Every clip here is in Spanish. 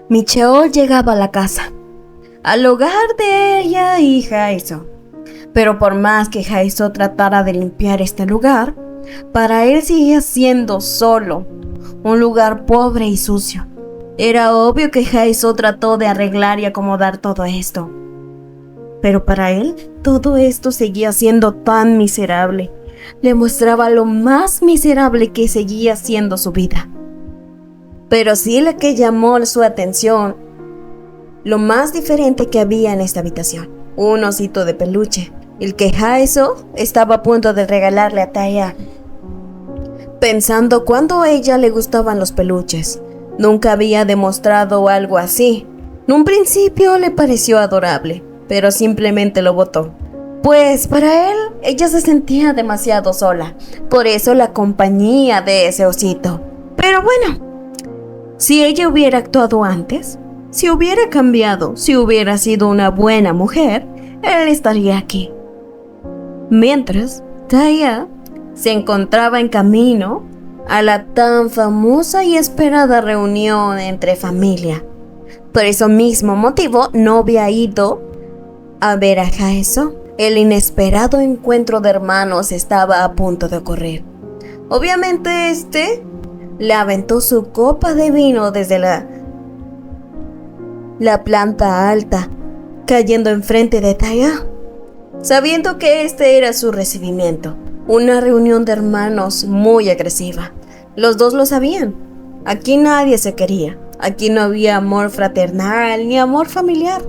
Micheo llegaba a la casa, al hogar de ella y Jaiso. Pero por más que Jaiso tratara de limpiar este lugar, para él seguía siendo solo un lugar pobre y sucio. Era obvio que Jaiso trató de arreglar y acomodar todo esto. Pero para él, todo esto seguía siendo tan miserable. Le mostraba lo más miserable que seguía siendo su vida. Pero sí lo que llamó su atención, lo más diferente que había en esta habitación. Un osito de peluche, el que Jaiso estaba a punto de regalarle a Taya. Pensando cuánto a ella le gustaban los peluches. Nunca había demostrado algo así. En un principio le pareció adorable, pero simplemente lo botó. Pues para él, ella se sentía demasiado sola. Por eso la compañía de ese osito. Pero bueno, si ella hubiera actuado antes, si hubiera cambiado, si hubiera sido una buena mujer, él estaría aquí. Mientras, Taya se encontraba en camino a la tan famosa y esperada reunión entre familia. Por ese mismo motivo no había ido a ver a Jaiso. El inesperado encuentro de hermanos estaba a punto de ocurrir. Obviamente le aventó su copa de vino desde la planta alta, cayendo enfrente de Taya, sabiendo que este era su recibimiento. Una reunión de hermanos muy agresiva. Los dos lo sabían. Aquí nadie se quería. Aquí no había amor fraternal ni amor familiar.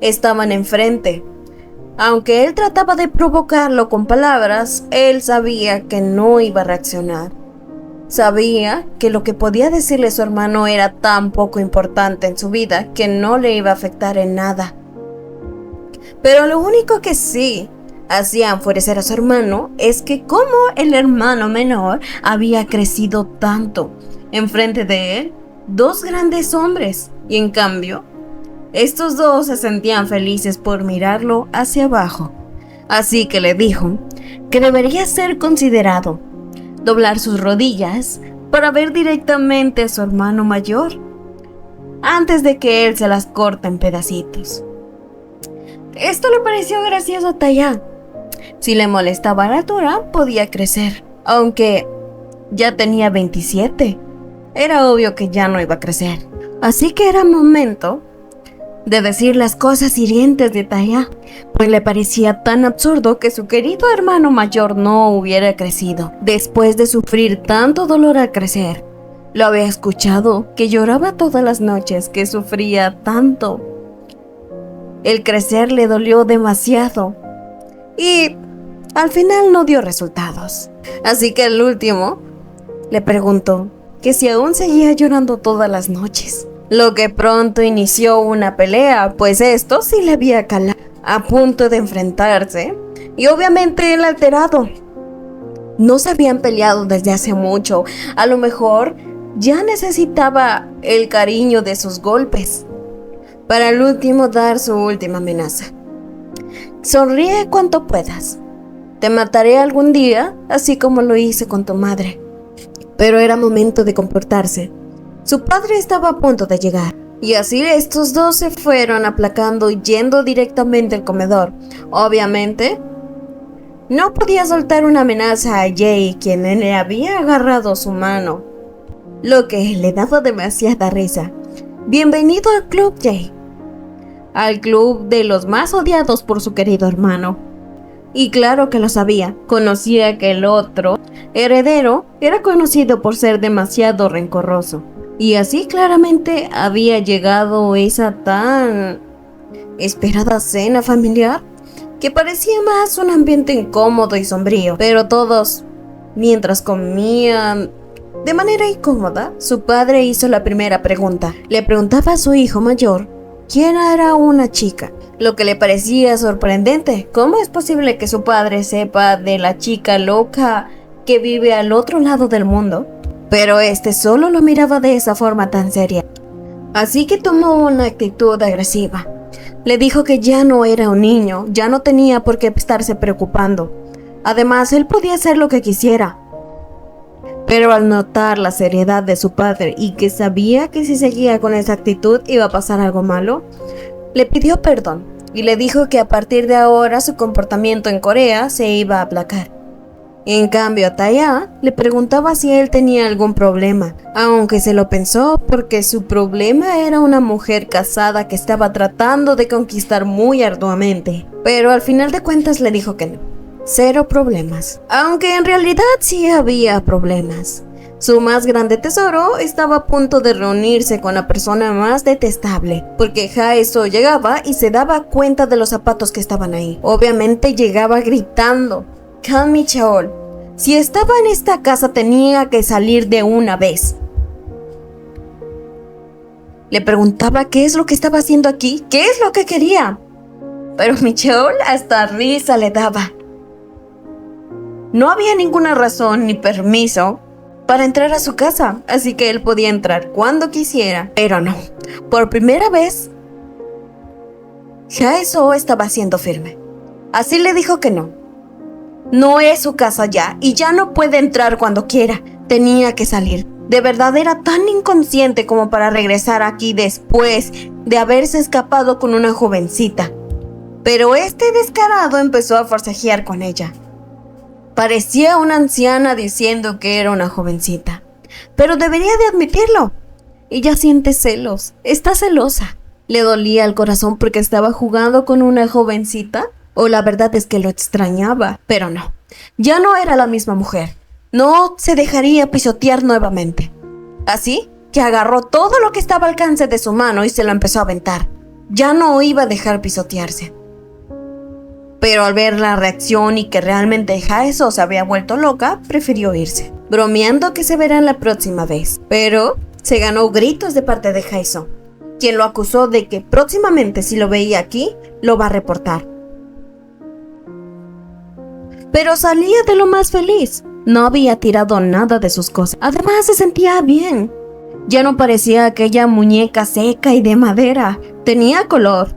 Estaban enfrente. Aunque él trataba de provocarlo con palabras, él sabía que no iba a reaccionar. Sabía que lo que podía decirle su hermano era tan poco importante en su vida que no le iba a afectar en nada. Pero lo único que sí hacía enfurecer a su hermano es que como el hermano menor había crecido tanto enfrente de él, dos grandes hombres, y en cambio, estos dos se sentían felices por mirarlo hacia abajo. Así que le dijo que debería ser considerado doblar sus rodillas para ver directamente a su hermano mayor antes de que él se las corte en pedacitos. Esto le pareció gracioso a Taya. Si le molestaba la altura, podía crecer, aunque ya tenía 27. Era obvio que ya no iba a crecer. Así que era momento de decir las cosas hirientes de Taya, pues le parecía tan absurdo que su querido hermano mayor no hubiera crecido. Después de sufrir tanto dolor al crecer, lo había escuchado que lloraba todas las noches, que sufría tanto. El crecer le dolió demasiado y al final no dio resultados. Así que el último le preguntó que si aún seguía llorando todas las noches. Lo que pronto inició una pelea, pues esto sí le había calado, a punto de enfrentarse, y obviamente él alterado. No se habían peleado desde hace mucho, a lo mejor ya necesitaba el cariño de sus golpes, para al último dar su última amenaza. Sonríe cuanto puedas, te mataré algún día, así como lo hice con tu madre. Pero era momento de comportarse. Su padre estaba a punto de llegar, y así estos dos se fueron aplacando y yendo directamente al comedor. Obviamente, no podía soltar una amenaza a Jay, quien le había agarrado su mano, lo que le daba demasiada risa. Bienvenido al club, Jay. Al club de los más odiados por su querido hermano. Y claro que lo sabía, conocía que el otro heredero era conocido por ser demasiado rencoroso. Y así claramente había llegado esa tan esperada cena familiar, que parecía más un ambiente incómodo y sombrío. Pero todos, mientras comían de manera incómoda, su padre hizo la primera pregunta. Le preguntaba a su hijo mayor quién era una chica, lo que le parecía sorprendente. ¿Cómo es posible que su padre sepa de la chica loca que vive al otro lado del mundo? Pero solo lo miraba de esa forma tan seria. Así que tomó una actitud agresiva. Le dijo que ya no era un niño, ya no tenía por qué estarse preocupando. Además, él podía hacer lo que quisiera. Pero al notar la seriedad de su padre y que sabía que si seguía con esa actitud iba a pasar algo malo, le pidió perdón y le dijo que a partir de ahora su comportamiento en Corea se iba a aplacar. En cambio, a Tae-ah le preguntaba si él tenía algún problema, aunque se lo pensó porque su problema era una mujer casada que estaba tratando de conquistar muy arduamente. Pero al final de cuentas le dijo que no, cero problemas, aunque en realidad sí había problemas. Su más grande tesoro estaba a punto de reunirse con la persona más detestable, porque Hae-soo llegaba y se daba cuenta de los zapatos que estaban ahí. Obviamente llegaba gritando: Kang Mi-cheol, si estaba en esta casa tenía que salir de una vez. Le preguntaba qué es lo que estaba haciendo aquí, qué es lo que quería. Pero Mi-cheol hasta risa le daba. No había ninguna razón ni permiso para entrar a su casa, así que él podía entrar cuando quisiera. Pero no, por primera vez, Hae-soo estaba siendo firme. Así le dijo que no. No es su casa ya, y ya no puede entrar cuando quiera. Tenía que salir. De verdad era tan inconsciente como para regresar aquí después de haberse escapado con una jovencita. Pero este descarado empezó a forcejear con ella. Parecía una anciana diciendo que era una jovencita. Pero debería de admitirlo. Ella siente celos, está celosa. Le dolía el corazón porque estaba jugando con una jovencita. O la verdad es que lo extrañaba, pero no. Ya no era la misma mujer. No se dejaría pisotear nuevamente. Así que agarró todo lo que estaba al alcance de su mano y se lo empezó a aventar. Ya no iba a dejar pisotearse. Pero al ver la reacción y que realmente Hae-soo se había vuelto loca, prefirió irse, bromeando que se verán la próxima vez. Pero se ganó gritos de parte de Hae-soo, quien lo acusó de que próximamente si lo veía aquí, lo va a reportar. Pero salía de lo más feliz. No había tirado nada de sus cosas. Además se sentía bien. Ya no parecía aquella muñeca seca y de madera. Tenía color.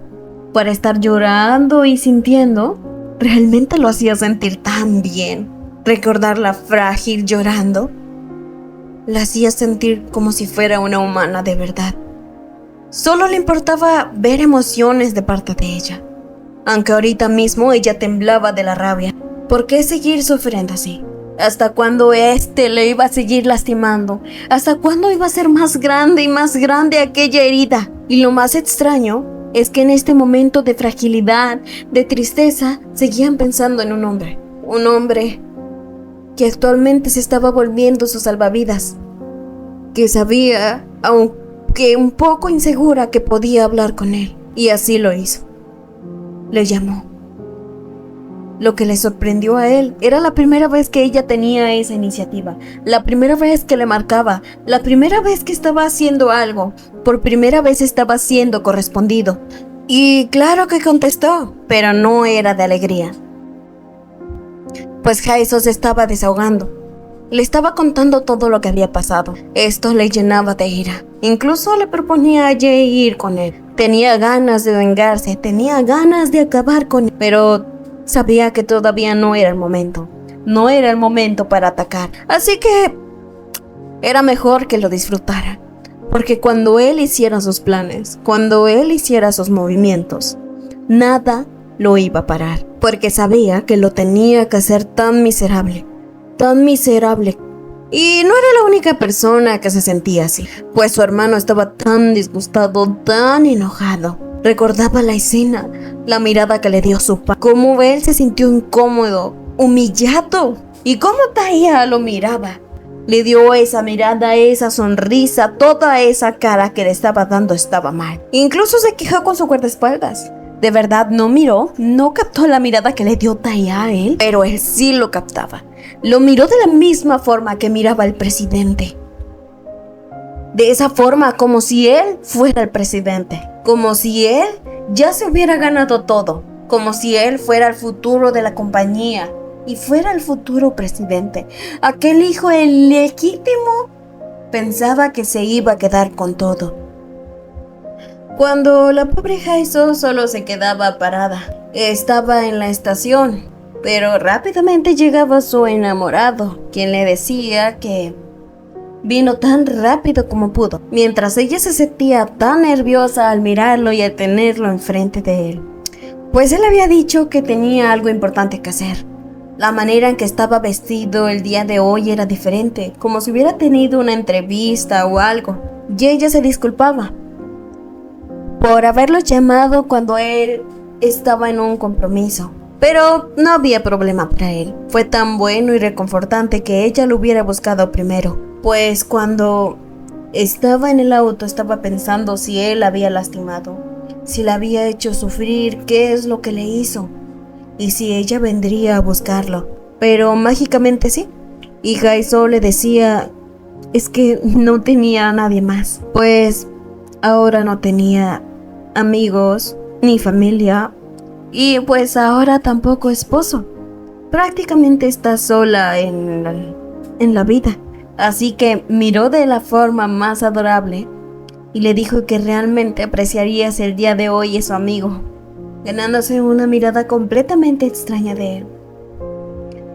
Para estar llorando y sintiendo, realmente lo hacía sentir tan bien. Recordarla frágil llorando, la hacía sentir como si fuera una humana de verdad. Solo le importaba ver emociones de parte de ella. Aunque ahorita mismo ella temblaba de la rabia. ¿Por qué seguir sufriendo así? ¿Hasta cuándo le iba a seguir lastimando? ¿Hasta cuándo iba a ser más grande aquella herida? Y lo más extraño es que en este momento de fragilidad, de tristeza, seguían pensando en un hombre. Un hombre que actualmente se estaba volviendo su salvavidas. Que sabía, aunque un poco insegura, que podía hablar con él. Y así lo hizo. Le llamó. Lo que le sorprendió a él era la primera vez que ella tenía esa iniciativa, la primera vez que le marcaba, la primera vez que estaba haciendo algo, por primera vez estaba siendo correspondido. Y claro que contestó, pero no era de alegría. Pues Hae-soo se estaba desahogando. Le estaba contando todo lo que había pasado. Esto le llenaba de ira. Incluso le proponía a Jae ir con él. Tenía ganas de vengarse, tenía ganas de acabar con él, pero sabía que todavía no era el momento. No era el momento para atacar. Así que era mejor que lo disfrutara. Porque cuando él hiciera sus planes, cuando él hiciera sus movimientos, nada lo iba a parar. Porque sabía que lo tenía que hacer tan miserable. Tan miserable. Y no era la única persona que se sentía así. Pues su hermano estaba tan disgustado, tan enojado. Recordaba la escena, la mirada que le dio su padre, cómo él se sintió incómodo, humillado, y cómo Tae-ah lo miraba. Le dio esa mirada, esa sonrisa, toda esa cara que le estaba dando estaba mal. Incluso se quejó con su guardaespaldas. De verdad no miró, no captó la mirada que le dio Tae-ah a él, pero él sí lo captaba. Lo miró de la misma forma que miraba al presidente. De esa forma, como si él fuera el presidente. Como si él ya se hubiera ganado todo. Como si él fuera el futuro de la compañía y fuera el futuro presidente. Aquel hijo ilegítimo pensaba que se iba a quedar con todo. Cuando la pobre Hae-soo solo se quedaba parada. Estaba en la estación Pero rápidamente llegaba su enamorado, quien le decía que vino tan rápido como pudo, mientras ella se sentía tan nerviosa al mirarlo y al tenerlo enfrente de él. Pues él había dicho que tenía algo importante que hacer. La manera en que estaba vestido el día de hoy era diferente, como si hubiera tenido una entrevista o algo, y ella se disculpaba por haberlo llamado cuando él estaba en un compromiso. Pero no había problema para él. Fue tan bueno y reconfortante que ella lo hubiera buscado primero, pues cuando estaba en el auto estaba pensando si él la había lastimado, si la había hecho sufrir, qué es lo que le hizo, y si ella vendría a buscarlo. Pero mágicamente sí. Y Jaiso le decía, es que no tenía a nadie más, pues ahora no tenía amigos ni familia, y pues ahora tampoco esposo. Prácticamente está sola en la vida. Así que miró de la forma más adorable y le dijo que realmente apreciaría si el día de hoy es su amigo, ganándose una mirada completamente extraña de él.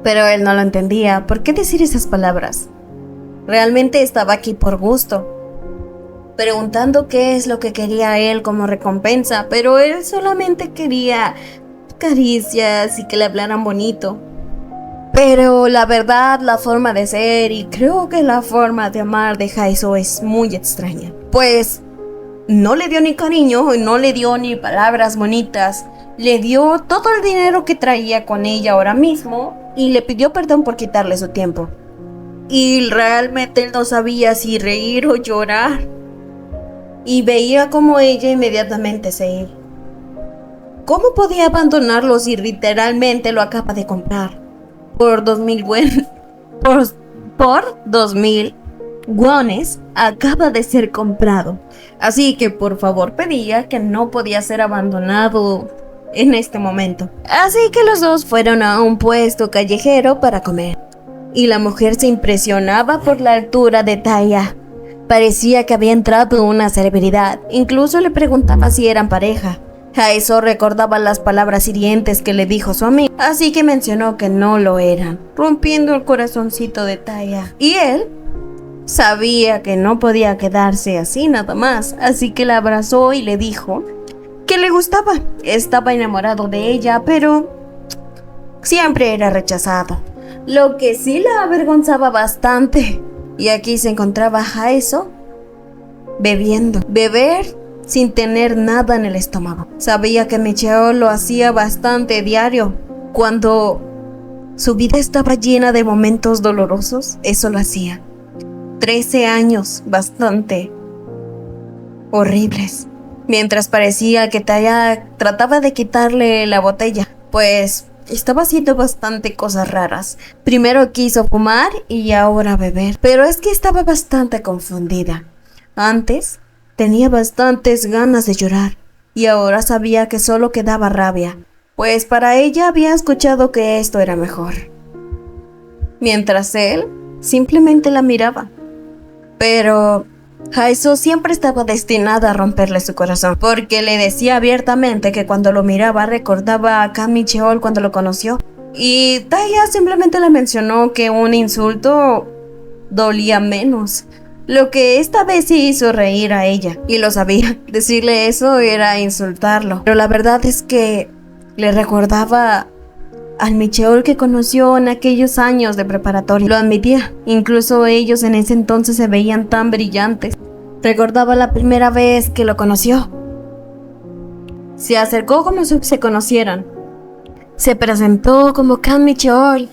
Pero él no lo entendía. ¿Por qué decir esas palabras? Realmente estaba aquí por gusto, preguntando qué es lo que quería él como recompensa, pero él solamente quería caricias y que le hablaran bonito. Pero la verdad, la forma de ser y creo que la forma de amar de Jaiso es muy extraña. Pues no le dio ni cariño, no le dio ni palabras bonitas, le dio todo el dinero que traía con ella ahora mismo y le pidió perdón por quitarle su tiempo. Y realmente él no sabía si reír o llorar. Y veía como ella inmediatamente se iba. ¿Cómo podía abandonarlo si literalmente lo acaba de comprar? Por 2,000 wones. Por 2,000 wones acaba de ser comprado. Así que por favor pedía que no podía ser abandonado en este momento. Así que los dos fueron a un puesto callejero para comer. Y la mujer se impresionaba por la altura de Taya. Parecía que había entrado una celebridad. Incluso le preguntaba si eran pareja. Jaiso recordaba las palabras hirientes que le dijo su amigo, así que mencionó que no lo eran, rompiendo el corazoncito de Taya. Y él sabía que no podía quedarse así nada más, así que la abrazó y le dijo que le gustaba. Estaba enamorado de ella, pero siempre era rechazado, lo que sí la avergonzaba bastante. Y aquí se encontraba Jaiso bebiendo. Beber sin tener nada en el estómago. Sabía que Micheo lo hacía bastante diario. Cuando su vida estaba llena de momentos dolorosos, eso lo hacía. 13 años bastante horribles. Mientras parecía que Taya trataba de quitarle la botella, pues estaba haciendo bastante cosas raras. Primero quiso fumar y ahora beber. Pero es que estaba bastante confundida. Antes tenía bastantes ganas de llorar y ahora sabía que solo quedaba rabia, pues para ella había escuchado que esto era mejor. Mientras él simplemente la miraba. Pero Jaiso siempre estaba destinada a romperle su corazón, porque le decía abiertamente que cuando lo miraba recordaba a Kami Cheol cuando lo conoció. Y Taya simplemente le mencionó que un insulto dolía menos, lo que esta vez sí hizo reír a ella, y lo sabía. Decirle eso era insultarlo, pero la verdad es que le recordaba al Micheol que conoció en aquellos años de preparatoria. Lo admitía, incluso ellos en ese entonces se veían tan brillantes. Recordaba la primera vez que lo conoció. Se acercó como si se conocieran. Se presentó como Kan Micheol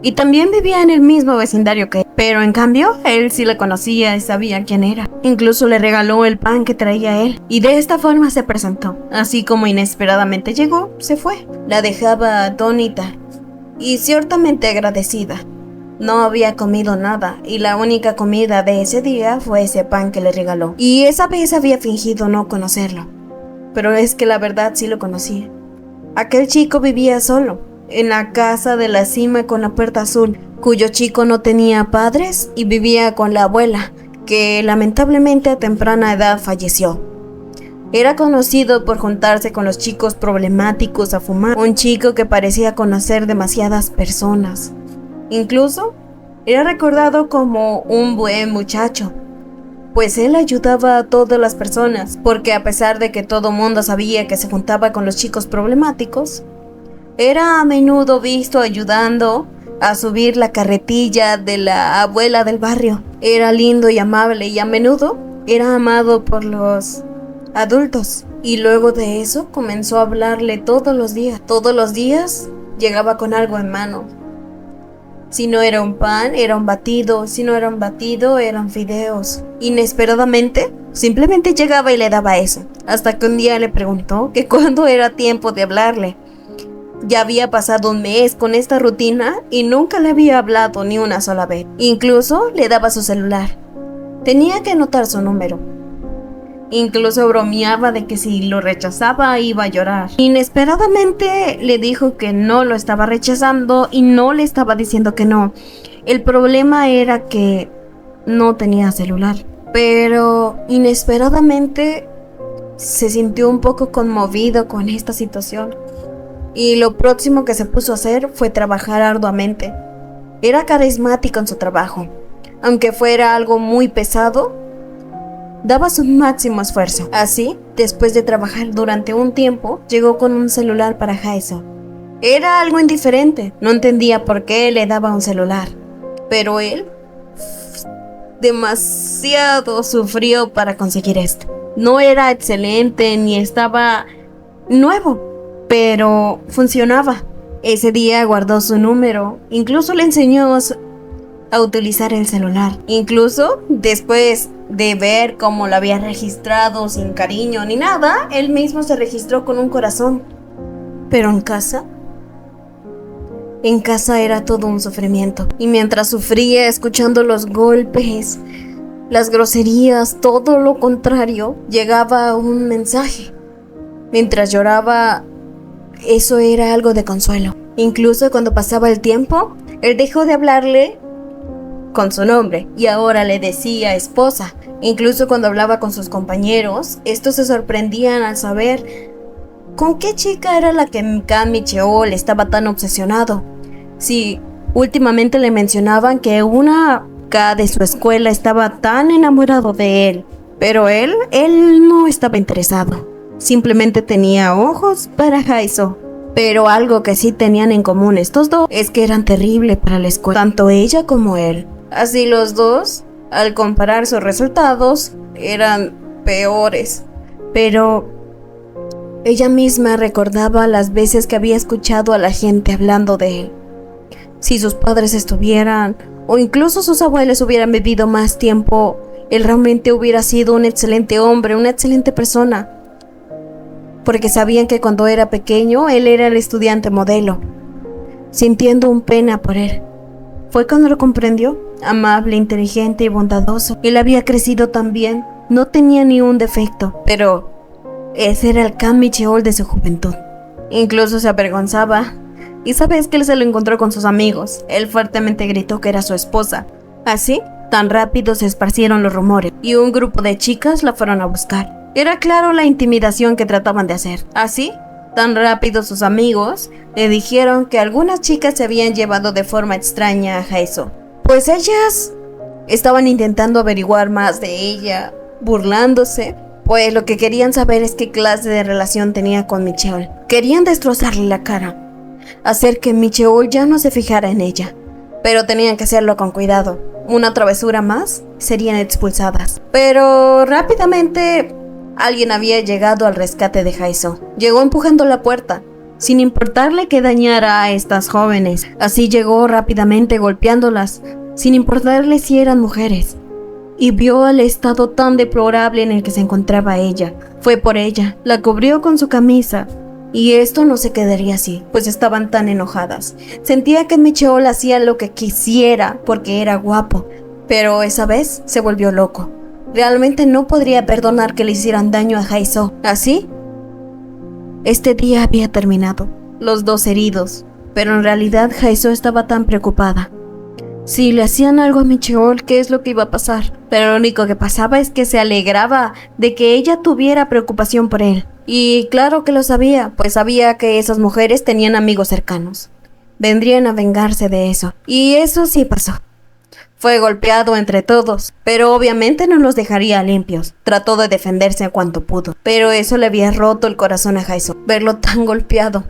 y también vivía en el mismo vecindario que él. Pero en cambio, él sí le conocía y sabía quién era. Incluso le regaló el pan que traía él. Y de esta forma se presentó. Así como inesperadamente llegó, se fue. La dejaba atónita y ciertamente agradecida. No había comido nada y la única comida de ese día fue ese pan que le regaló. Y esa vez había fingido no conocerlo. Pero es que la verdad sí lo conocía. Aquel chico vivía solo, en la casa de la cima con la puerta azul, cuyo chico no tenía padres y vivía con la abuela, que lamentablemente a temprana edad falleció. Era conocido por juntarse con los chicos problemáticos a fumar, un chico que parecía conocer demasiadas personas. Incluso era recordado como un buen muchacho, pues él ayudaba a todas las personas, porque a pesar de que todo mundo sabía que se juntaba con los chicos problemáticos, era a menudo visto ayudando a subir la carretilla de la abuela del barrio. Era lindo y amable y a menudo era amado por los adultos. Y luego de eso comenzó a hablarle todos los días. Todos los días llegaba con algo en mano. Si no era un pan, era un batido. Si no era un batido, eran fideos. Inesperadamente, simplemente llegaba y le daba eso. Hasta que un día le preguntó que cuándo era tiempo de hablarle. Ya había pasado un mes con esta rutina y nunca le había hablado ni una sola vez. Incluso le daba su celular. Tenía que anotar su número. Incluso bromeaba de que si lo rechazaba iba a llorar. Inesperadamente le dijo que no lo estaba rechazando y no le estaba diciendo que no. El problema era que no tenía celular. Pero inesperadamente se sintió un poco conmovido con esta situación. Y lo próximo que se puso a hacer fue trabajar arduamente. Era carismático en su trabajo. Aunque fuera algo muy pesado, daba su máximo esfuerzo. Así, después de trabajar durante un tiempo, llegó con un celular para Jaeso. Era algo indiferente, no entendía por qué le daba un celular. Pero él demasiado sufrió para conseguir esto. No era excelente ni estaba nuevo, pero funcionaba. Ese día guardó su número, incluso le enseñó a utilizar el celular. Incluso después de ver cómo lo había registrado sin cariño ni nada, él mismo se registró con un corazón. Pero en casa era todo un sufrimiento. Y mientras sufría escuchando los golpes, las groserías, todo lo contrario, llegaba un mensaje. Mientras lloraba, eso era algo de consuelo. Incluso cuando pasaba el tiempo, él dejó de hablarle con su nombre y ahora le decía esposa. Incluso cuando hablaba con sus compañeros, estos se sorprendían al saber con qué chica era la que Kami Cheol estaba tan obsesionado. Sí, últimamente le mencionaban que una K de su escuela estaba tan enamorado de él, pero él no estaba interesado. Simplemente tenía ojos para Jaeso. Pero algo que sí tenían en común estos dos es que eran terribles para la escuela, tanto ella como él. Así los dos, al comparar sus resultados, eran peores. Pero ella misma recordaba las veces que había escuchado a la gente hablando de él. Si sus padres estuvieran, o incluso sus abuelos hubieran vivido más tiempo, él realmente hubiera sido un excelente hombre, una excelente persona. Porque sabían que cuando era pequeño, él era el estudiante modelo. Sintiendo un pena por él, fue cuando lo comprendió. Amable, inteligente y bondadoso. Él había crecido tan bien, no tenía ni un defecto, pero ese era el Kami Cheol de su juventud. Incluso se avergonzaba. Y sabes que él se lo encontró con sus amigos. Él fuertemente gritó que era su esposa. Así, tan rápido se esparcieron los rumores y un grupo de chicas la fueron a buscar. Era claro la intimidación que trataban de hacer. Así, tan rápido sus amigos le dijeron que algunas chicas se habían llevado de forma extraña a Jaeso. Pues ellas estaban intentando averiguar más de ella, burlándose, pues lo que querían saber es qué clase de relación tenía con Micheol. Querían destrozarle la cara, hacer que Micheol ya no se fijara en ella, pero tenían que hacerlo con cuidado. Una travesura más, serían expulsadas. Pero rápidamente alguien había llegado al rescate de Jaeso. Llegó empujando la puerta, sin importarle que dañara a estas jóvenes. Así llegó rápidamente golpeándolas, sin importarle si eran mujeres. Y vio el estado tan deplorable en el que se encontraba ella. Fue por ella, la cubrió con su camisa. Y esto no se quedaría así, pues estaban tan enojadas. Sentía que Micheol hacía lo que quisiera porque era guapo, pero esa vez se volvió loco. Realmente no podría perdonar que le hicieran daño a Jaeso. Así, este día había terminado, los dos heridos, pero en realidad Jaeso estaba tan preocupada. si le hacían algo a Micheol, ¿qué es lo que iba a pasar? Pero lo único que pasaba es que se alegraba de que ella tuviera preocupación por él. Y claro que lo sabía, pues sabía que esas mujeres tenían amigos cercanos. Vendrían a vengarse de eso. Y eso sí pasó. Fue golpeado entre todos, pero obviamente no los dejaría limpios. Trató de defenderse cuanto pudo, pero eso le había roto el corazón a Jason, verlo tan golpeado.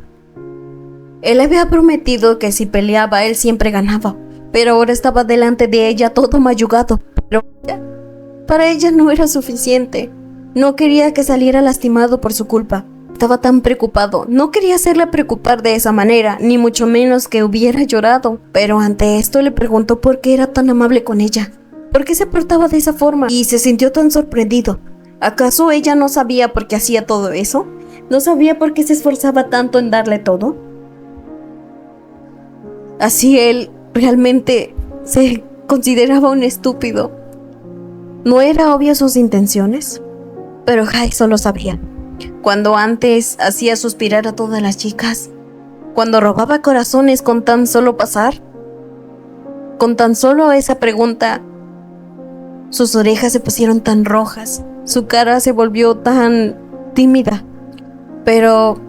Él había prometido que si peleaba él siempre ganaba, pero ahora estaba delante de ella todo mayugado. Pero para ella no era suficiente. No quería que saliera lastimado por su culpa. Estaba tan preocupado. No quería hacerla preocupar de esa manera, ni mucho menos que hubiera llorado. Pero ante esto le preguntó por qué era tan amable con ella. ¿Por qué se portaba de esa forma? Y se sintió tan sorprendido. ¿Acaso ella no sabía por qué hacía todo eso? ¿No sabía por qué se esforzaba tanto en darle todo? Así él realmente se consideraba un estúpido. ¿No era obvio sus intenciones? Pero Jason lo sabía. Cuando antes hacía suspirar a todas las chicas, cuando robaba corazones con tan solo pasar, con tan solo esa pregunta, sus orejas se pusieron tan rojas, su cara se volvió tan tímida, pero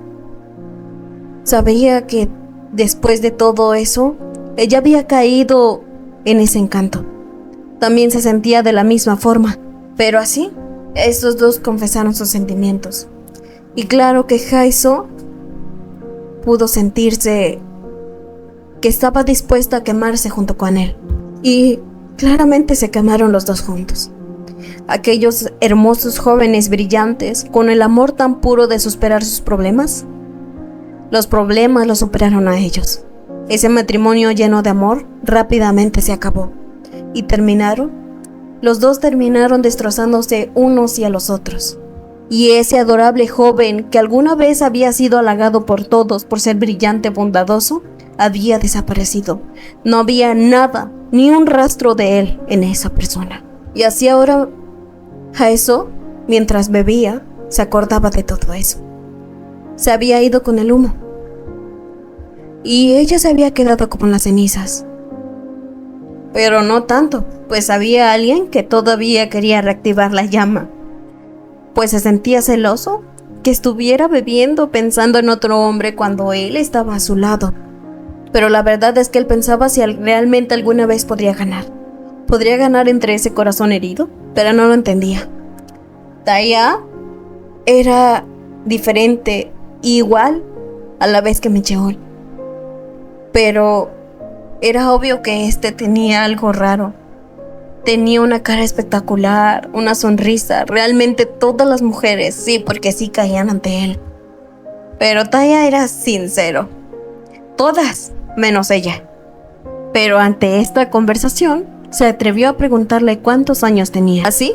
sabía que después de todo eso, ella había caído en ese encanto. También se sentía de la misma forma, pero así, estos dos confesaron sus sentimientos. Y claro que Jason pudo sentirse que estaba dispuesta a quemarse junto con él. Y claramente se quemaron los dos juntos. Aquellos hermosos jóvenes brillantes, con el amor tan puro de superar sus problemas. Los problemas los superaron a ellos. Ese matrimonio lleno de amor rápidamente se acabó. Y los dos terminaron destrozándose unos y a los otros. Y ese adorable joven que alguna vez había sido halagado por todos por ser brillante, bondadoso, había desaparecido. No había nada, ni un rastro de él en esa persona. Y así ahora, Jason, mientras bebía, se acordaba de todo eso. Se había ido con el humo. Y ella se había quedado como las cenizas. Pero no tanto, pues había alguien que todavía quería reactivar la llama. Pues se sentía celoso que estuviera bebiendo pensando en otro hombre cuando él estaba a su lado. Pero la verdad es que él pensaba si realmente alguna vez podría ganar. ¿Podría ganar entre ese corazón herido? Pero no lo entendía. Taya era diferente, igual a la vez que Micheol. Pero era obvio que tenía algo raro. Tenía una cara espectacular, una sonrisa. Realmente todas las mujeres, sí, porque sí caían ante él. Pero Taya era sincero. Todas, menos ella. Pero ante esta conversación, se atrevió a preguntarle cuántos años tenía. Así,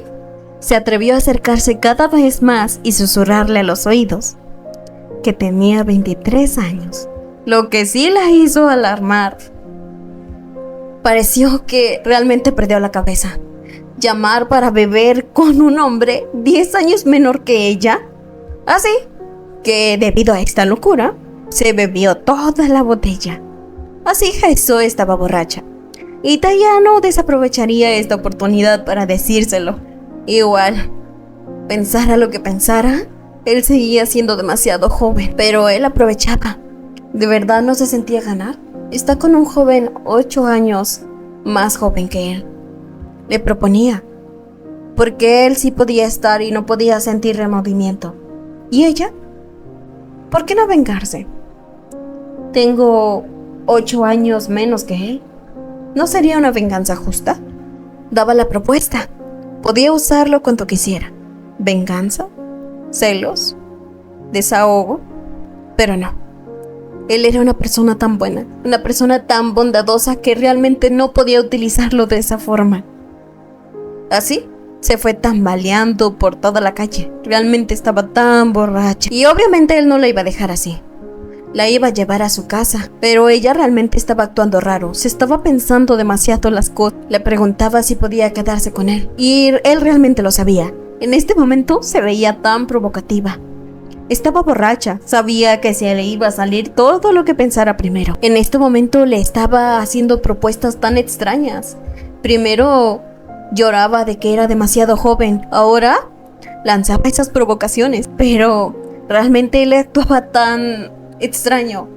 se atrevió a acercarse cada vez más y susurrarle a los oídos que tenía 23 años. Lo que sí la hizo alarmar. Pareció que realmente perdió la cabeza. Llamar para beber con un hombre 10 años menor que ella. Así que debido a esta locura, se bebió toda la botella. Así Jason estaba borracha. Y Taya no desaprovecharía esta oportunidad para decírselo. Igual, pensara lo que pensara, él seguía siendo demasiado joven, pero él aprovechaba. ¿De verdad no se sentía ganar? Está con un joven 8 años más joven que él. Le proponía, porque él sí podía estar y no podía sentir remordimiento. ¿Y ella? ¿Por qué no vengarse? Tengo 8 años menos que él. ¿No sería una venganza justa? Daba la propuesta. Podía usarlo cuanto quisiera. ¿Venganza? ¿Celos? ¿Desahogo? Pero no. Él era una persona tan buena, una persona tan bondadosa que realmente no podía utilizarlo de esa forma. Así, se fue tambaleando por toda la calle. Realmente estaba tan borracha. Y obviamente él no la iba a dejar así. La iba a llevar a su casa, pero ella realmente estaba actuando raro. Se estaba pensando demasiado las cosas. Le preguntaba si podía quedarse con él. Y él realmente lo sabía. En este momento se veía tan provocativa. Estaba borracha, sabía que se le iba a salir todo lo que pensara primero. En este momento le estaba haciendo propuestas tan extrañas. Primero lloraba de que era demasiado joven, ahora lanzaba esas provocaciones, pero realmente él actuaba tan extraño.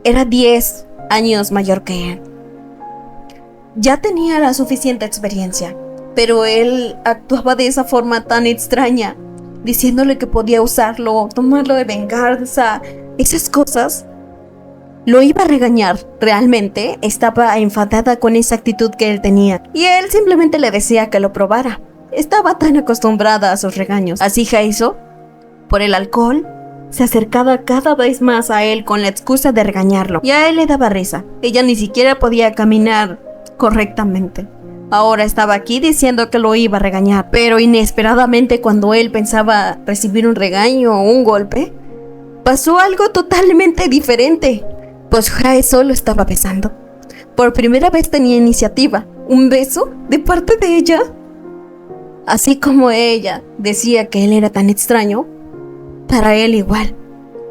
Era 10 años mayor que él. Ya tenía la suficiente experiencia, pero él actuaba de esa forma tan extraña, diciéndole que podía usarlo, tomarlo de venganza, esas cosas. Lo iba a regañar, realmente estaba enfadada con esa actitud que él tenía, y él simplemente le decía que lo probara. Estaba tan acostumbrada a sus regaños. Así Heiso, por el alcohol, se acercaba cada vez más a él con la excusa de regañarlo, y a él le daba risa. Ella ni siquiera podía caminar correctamente. Ahora estaba aquí diciendo que lo iba a regañar, pero inesperadamente, cuando él pensaba recibir un regaño o un golpe, pasó algo totalmente diferente, pues Heiso lo estaba besando. Por primera vez tenía iniciativa, un beso de parte de ella. Así como ella decía que él era tan extraño, para él igual.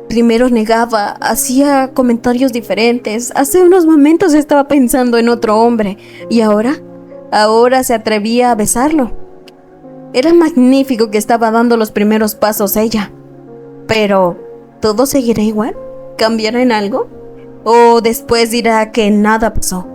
Primero negaba, hacía comentarios diferentes. Hace unos momentos estaba pensando en otro hombre, y ahora se atrevía a besarlo. Era magnífico que estaba dando los primeros pasos ella. Pero, ¿todo seguirá igual? ¿Cambiará en algo? ¿O después dirá que nada pasó?